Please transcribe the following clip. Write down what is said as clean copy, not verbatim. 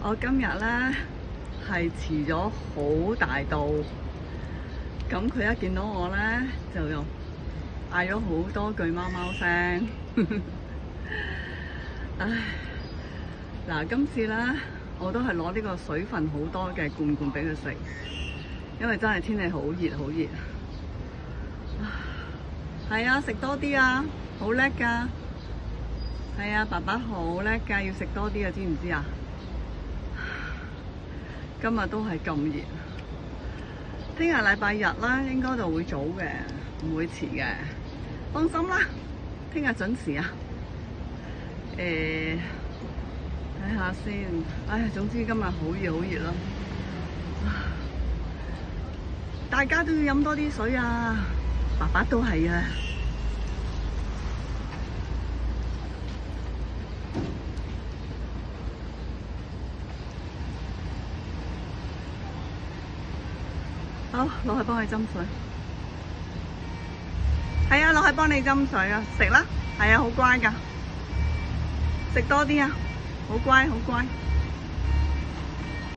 我今日咧係遲咗好大度，咁佢一見到我咧就又嗌咗好多句貓貓聲。唉，嗱，今次咧我都係攞呢個水分好多嘅罐罐俾佢食，因為真係天氣好熱好熱。係啊，食多啲啊，好叻㗎。係啊，爸爸好叻㗎，要食多啲啊，知唔知啊？今日都係咁熱，聽日禮拜日啦，應該就會早嘅，唔會遲嘅，放心啦，聽日準時啊。睇下先，唉，總之今日好熱好熱咯，大家都要飲多啲水啊，爸爸都係啊。好，落去幫佢斟水。係啊，落去幫你斟水啊，食啦。係啊，好乖㗎，食多啲啊，好乖好乖。